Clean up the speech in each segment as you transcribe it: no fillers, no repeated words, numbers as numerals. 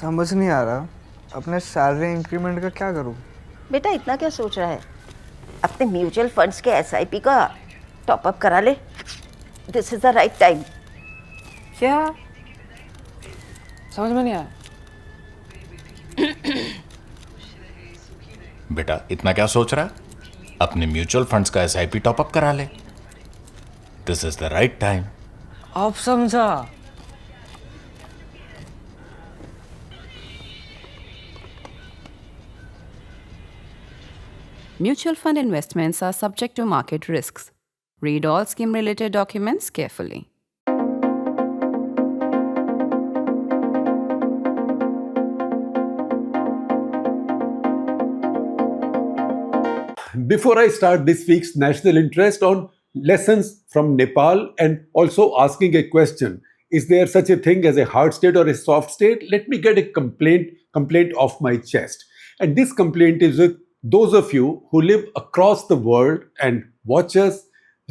समझ नहीं आ रहा अपने सैलरी इंक्रीमेंट का क्या करूं। बेटा इतना क्या सोच रहा है? अपने म्यूचुअल फंड्स के एसआईपी का टॉपअप करा ले। This is the right time. क्या? समझ में नहीं आया। बेटा इतना क्या सोच रहा है? अपने म्यूचुअल फंड्स का एसआईपी टॉपअप करा ले। This is the right time. अब समझा। Mutual fund investments are subject to market risks. Read all scheme related documents carefully. Before I start this week's national interest on lessons from Nepal and also asking a question, is there such a thing as a hard state or a soft state? Let me get a complaint off my chest. And this complaint is with those of you who live across the world and watch us,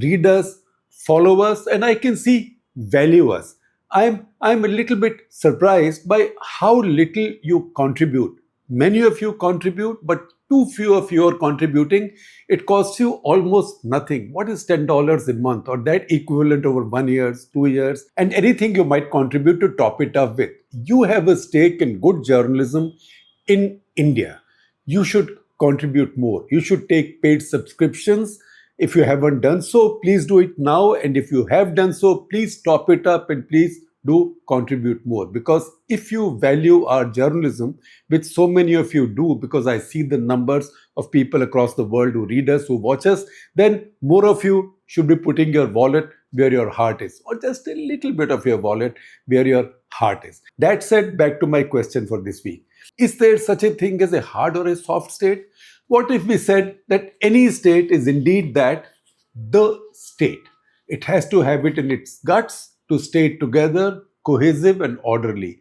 read us, follow us, and I can see value us. I'm a little bit surprised by how little you contribute. Many of you contribute, but too few of you are contributing. It costs you almost nothing. What is $10 a month or that equivalent over 1 year, 2 years, and anything you might contribute to top it up with? You have a stake in good journalism in India. You should contribute more. You should take paid subscriptions. If you haven't done so, please do it now. And if you have done so, please top it up and please do contribute more. Because if you value our journalism, which so many of you do, because I see the numbers of people across the world who read us, who watch us, then more of you should be putting your wallet where your heart is, or just a little bit of your wallet where your heart is. That said, back to my question for this week. Is there such a thing as a hard or a soft state? What if we said that any state is indeed that, the state? It has to have it in its guts to stay together, cohesive and orderly.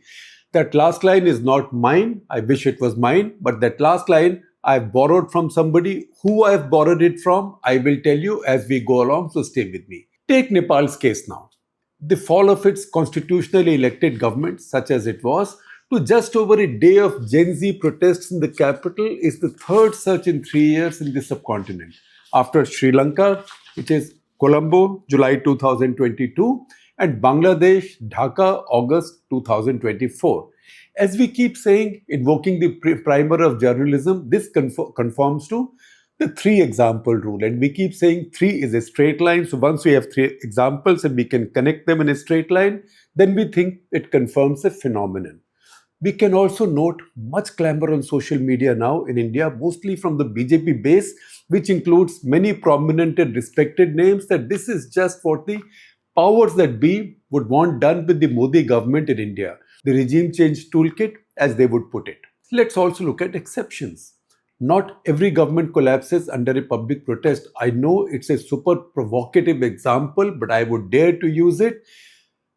That last line is not mine. I wish it was mine, but that last line I've borrowed from somebody. Who I've borrowed it from, I will tell you as we go along, so stay with me. Take Nepal's case now. The fall of its constitutionally elected government, such as it was, to just over a day of Gen Z protests in the capital is the third such in 3 years in the subcontinent. After Sri Lanka, which is Colombo, July 2022, and Bangladesh, Dhaka, August 2024. As we keep saying, invoking the primer of journalism, this conforms to the 3 example rule. And we keep saying 3 is a straight line. So once we have 3 examples and we can connect them in a straight line, then we think it confirms a phenomenon. We can also note much clamor on social media now in India, mostly from the BJP base, which includes many prominent and respected names, that this is just what the powers that be would want done with the Modi government in India, the regime change toolkit, as they would put it. Let's also look at exceptions. Not every government collapses under a public protest. I know it's a super provocative example, but I would dare to use it.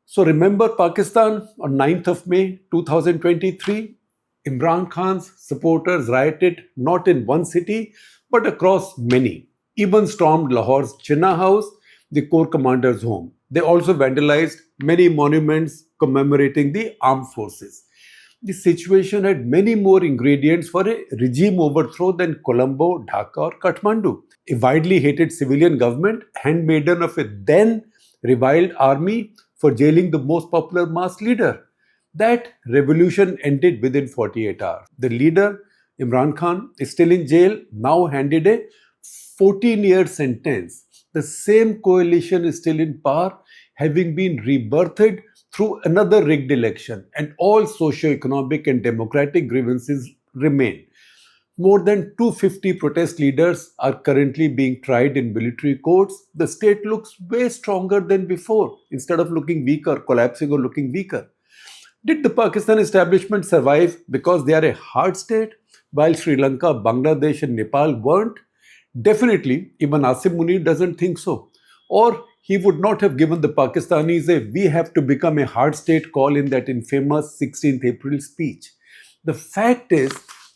So remember Pakistan on 9th of May 2023? Imran Khan's supporters rioted not in one city, but across many. Even stormed Lahore's Jinnah House, the Corps commander's home. They also vandalized many monuments commemorating the armed forces. The situation had many more ingredients for a regime overthrow than Colombo, Dhaka or Kathmandu. A widely hated civilian government, handmaiden of a then reviled army for jailing the most popular mass leader. That revolution ended within 48 hours. The leader, Imran Khan, is still in jail, now handed a 14-year sentence. The same coalition is still in power, having been rebirthed through another rigged election, and all socio-economic and democratic grievances remain. More than 250 protest leaders are currently being tried in military courts. The state looks way stronger than before, instead of looking weaker, collapsing or looking weaker. Did the Pakistan establishment survive because they are a hard state, while Sri Lanka, Bangladesh and Nepal weren't? Definitely, even Asim Munir doesn't think so. Or he would not have given the Pakistanis a "we have to become a hard state" call in that infamous 16th April speech. The fact is,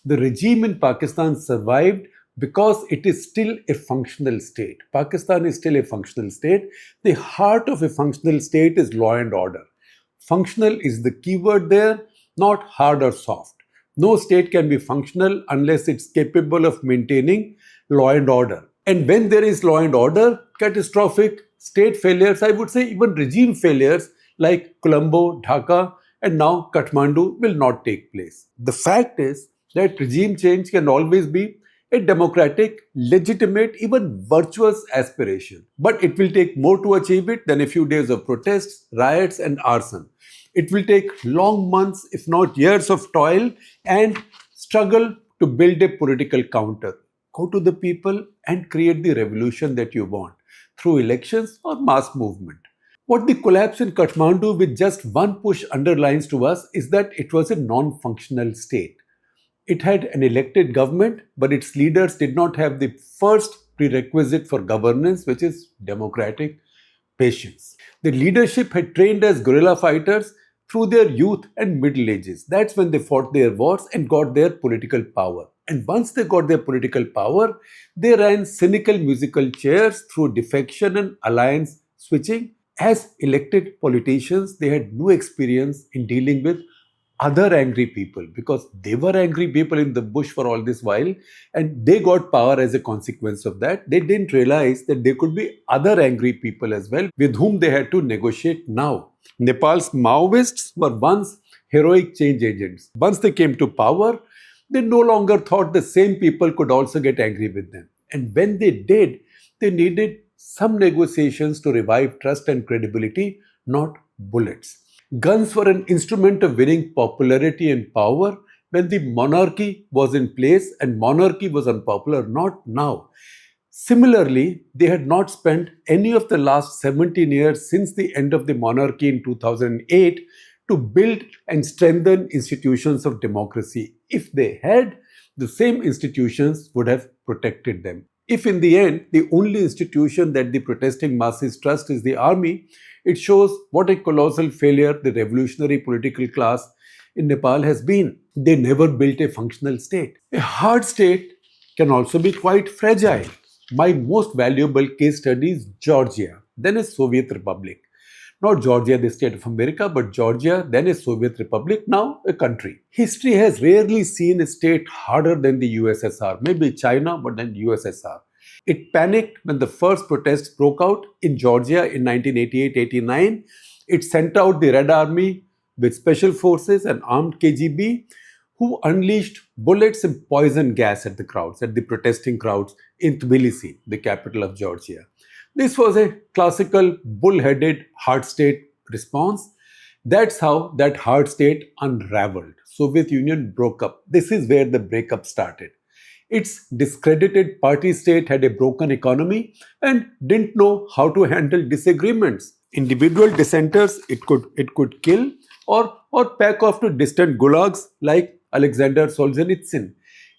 the regime in Pakistan survived because it is still a functional state. Pakistan is still a functional state. The heart of a functional state is law and order. Functional is the keyword there. not hard or soft. No state can be functional unless it's capable of maintaining law and order. And when there is law and order, catastrophic state failures, I would say even regime failures like Colombo, Dhaka, and now Kathmandu will not take place. The fact is that regime change can always be a democratic, legitimate, even virtuous aspiration. But it will take more to achieve it than a few days of protests, riots, and arson. It will take long months, if not years, of toil and struggle to build a political counter. Go to the people and create the revolution that you want through elections or mass movement. What the collapse in Kathmandu with just one push underlines to us is that it was a non functional state. It had an elected government, but its leaders did not have the first prerequisite for governance, which is democratic patience. The leadership had trained as guerrilla fighters through their youth and middle ages. That's when they fought their wars and got their political power. And once they got their political power, they ran cynical musical chairs through defection and alliance switching. As elected politicians, they had no experience in dealing with other angry people because they were angry people in the bush for all this while and they got power as a consequence of that. They didn't realize that there could be other angry people as well with whom they had to negotiate now. Nepal's Maoists were once heroic change agents. Once they came to power, they no longer thought the same people could also get angry with them. And when they did, they needed some negotiations to revive trust and credibility, not bullets. Guns were an instrument of winning popularity and power when the monarchy was in place and monarchy was unpopular, not now. Similarly, they had not spent any of the last 17 years since the end of the monarchy in 2008 to build and strengthen institutions of democracy. If they had, the same institutions would have protected them. If in the end, the only institution that the protesting masses trust is the army, it shows what a colossal failure the revolutionary political class in Nepal has been. They never built a functional state. A hard state can also be quite fragile. My most valuable case study is Georgia, then a Soviet republic. Not Georgia, the state of America, but Georgia, then a Soviet republic, now a country. History has rarely seen a state harder than the USSR, maybe China, but then USSR. It panicked when the first protests broke out in Georgia in 1988-89. It sent out the Red Army with special forces and armed KGB who unleashed bullets and poison gas at the crowds, at the protesting crowds in Tbilisi, the capital of Georgia. This was a classical bull-headed hard state response. That's how that hard state unraveled. Soviet Union broke up. This is where the breakup started. Its discredited party state had a broken economy and didn't know how to handle disagreements. Individual dissenters it could kill or pack off to distant gulags like Alexander Solzhenitsyn.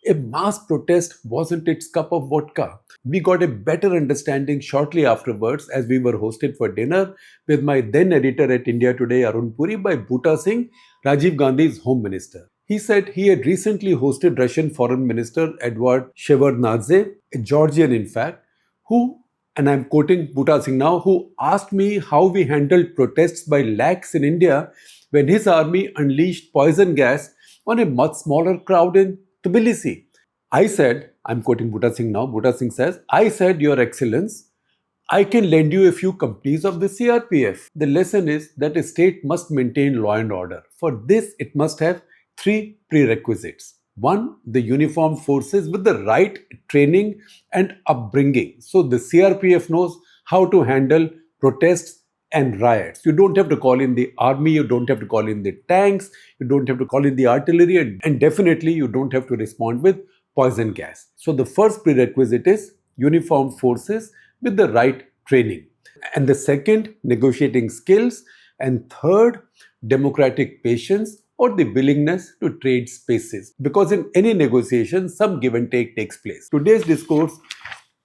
A mass protest wasn't its cup of vodka. We got a better understanding shortly afterwards as we were hosted for dinner with my then editor at India Today, Arun Puri, by Bhuta Singh, Rajiv Gandhi's home minister. He said he had recently hosted Russian Foreign Minister Eduard Shevardnadze, a Georgian in fact, who, and I'm quoting Bhuta Singh now, who asked me how we handled protests by lakhs in India when his army unleashed poison gas on a much smaller crowd in Tbilisi. I said, I'm quoting Bhuta Singh now, Bhuta Singh says, I said, Your Excellence, I can lend you a few companies of the CRPF. The lesson is that a state must maintain law and order. For this, it must have three prerequisites. One, the uniformed forces with the right training and upbringing. So the CRPF knows how to handle protests and riots. You don't have to call in the army, you don't have to call in the tanks, you don't have to call in the artillery, and definitely you don't have to respond with poison gas. So the first prerequisite is uniformed forces with the right training. And the second, negotiating skills. And third, democratic patience or the willingness to trade spaces. Because in any negotiation, some give and take takes place. Today's discourse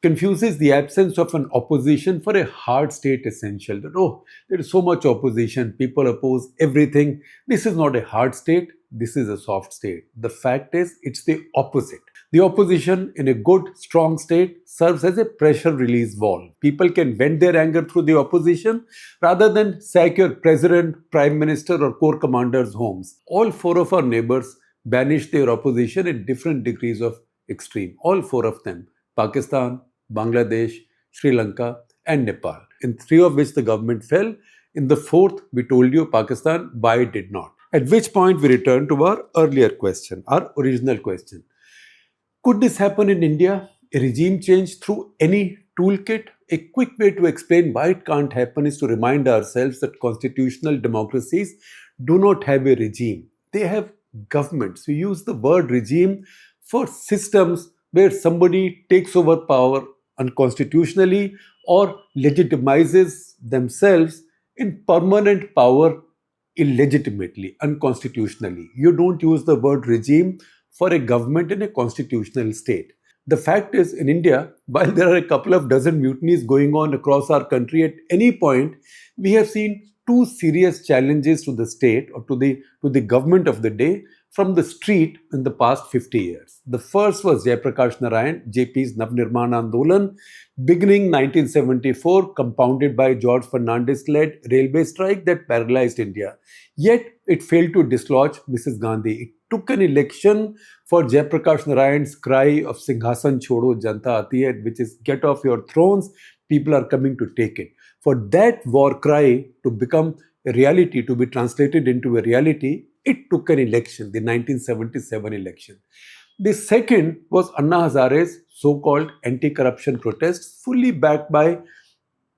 confuses the absence of an opposition for a hard state essential. That, oh, there is so much opposition, people oppose everything. This is not a hard state, this is a soft state. The fact is, it's the opposite. The opposition in a good, strong state serves as a pressure release valve. People can vent their anger through the opposition rather than sack your president, prime minister, or corps commanders' homes. All four of our neighbors banished their opposition at different degrees of extreme. All four of them: Pakistan, Bangladesh, Sri Lanka, and Nepal. In three of which the government fell. In the fourth, we told you, Pakistan, why it did not. At which point we return to our earlier question, our original question. Could this happen in India? A regime change through any toolkit? A quick way to explain why it can't happen is to remind ourselves that constitutional democracies do not have a regime. They have governments. We use the word regime for systems where somebody takes over power unconstitutionally or legitimizes themselves in permanent power illegitimately, unconstitutionally. You don't use the word regime for a government in a constitutional state. The fact is, in India, while there are a couple of dozen mutinies going on across our country at any point, we have seen two serious challenges to the state or to the government of the day from the street in the past 50 years. The first was Jayaprakash Narayan, JP's Navnirman Andolan, beginning 1974, compounded by George Fernandez-led railway strike that paralyzed India. Yet, it failed to dislodge Mrs. Gandhi. It took an election for Jayaprakash Narayan's cry of Singhasan Chodo Janta Aati Hai, which is get off your thrones, people are coming to take it. For that war cry to become a reality, to be translated into a reality, it took an election, the 1977 election. The second was Anna Hazare's so-called anti-corruption protests, fully backed by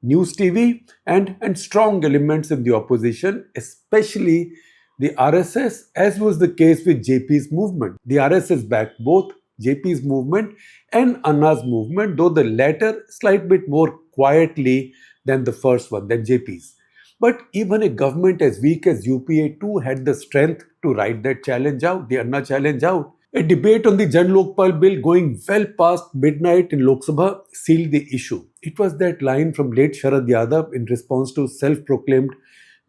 News TV and strong elements in the opposition, especially the RSS, as was the case with JP's movement. The RSS backed both JP's movement and Anna's movement, though the latter slight bit more quietly than the first one, than JP's. But even a government as weak as UPA too had the strength to ride that challenge out, the Anna challenge out. A debate on the Jan Lokpal bill going well past midnight in Lok Sabha sealed the issue. It was that line from late Sharad Yadav in response to self-proclaimed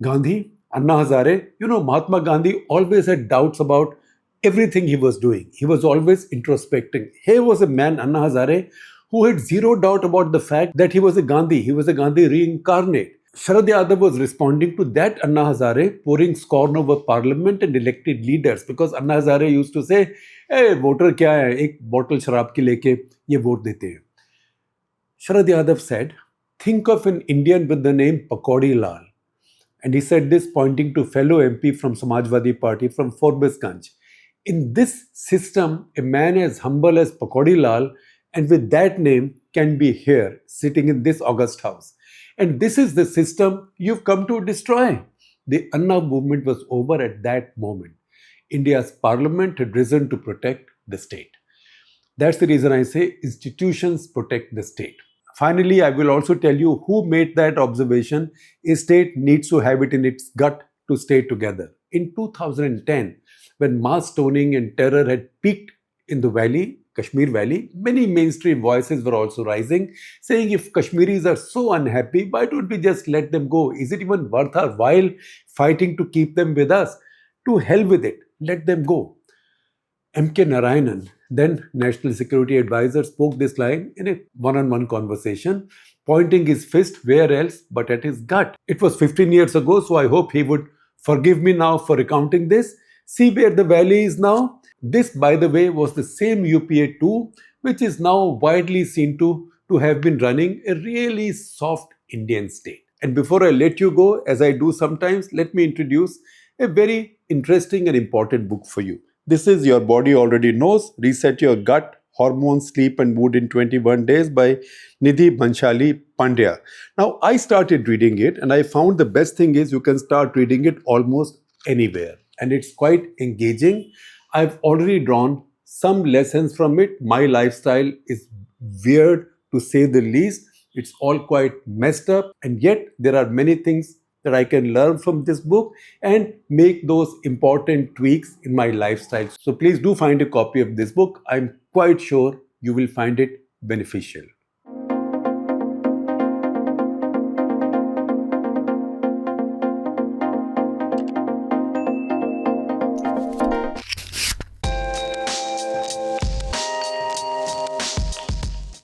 Gandhi, Anna Hazare. You know, Mahatma Gandhi always had doubts about everything he was doing. He was always introspecting. Here was a man, Anna Hazare, who had zero doubt about the fact that he was a Gandhi reincarnate. Sharad Yadav was responding to that Anna Hazare, pouring scorn over parliament and elected leaders, because Anna Hazare used to say, hey, voter kya hai, ek bottle sharab ki leke ye vote dete hain. Sharad Yadav said, think of an Indian with the name Pakodi Lal. And he said this pointing to fellow MP from Samajwadi Party from Forbesganj. In this system, a man as humble as Pakodi Lal and with that name can be here, sitting in this august house. And this is the system you've come to destroy. The Anna movement was over at that moment. India's parliament had risen to protect the state. That's the reason I say institutions protect the state. Finally, I will also tell you who made that observation. A state needs to have it in its gut to stay together. In 2010, when mass stoning and terror had peaked in the valley, Kashmir Valley, many mainstream voices were also rising, saying if Kashmiris are so unhappy, why don't we just let them go? Is it even worth our while fighting to keep them with us? To hell with it, let them go. M.K. Narayanan, then National Security Advisor, spoke this line in a one-on-one conversation, pointing his fist where else but at his gut. It was 15 years ago, so I hope he would forgive me now for recounting this. See where the valley is now? This, by the way, was the same UPA 2, which is now widely seen to have been running a really soft Indian state. And before I let you go, as I do sometimes, let me introduce a very interesting and important book for you. This is Your Body Already Knows, Reset Your Gut, Hormones, Sleep and Mood in 21 Days by Nidhi Bhanshali Pandya. Now, I started reading it and I found the best thing is you can start reading it almost anywhere. And it's quite engaging. I've already drawn some lessons from it. My lifestyle is weird to say the least. It's all quite messed up. And yet there are many things that I can learn from this book and make those important tweaks in my lifestyle. So please do find a copy of this book. I'm quite sure you will find it beneficial.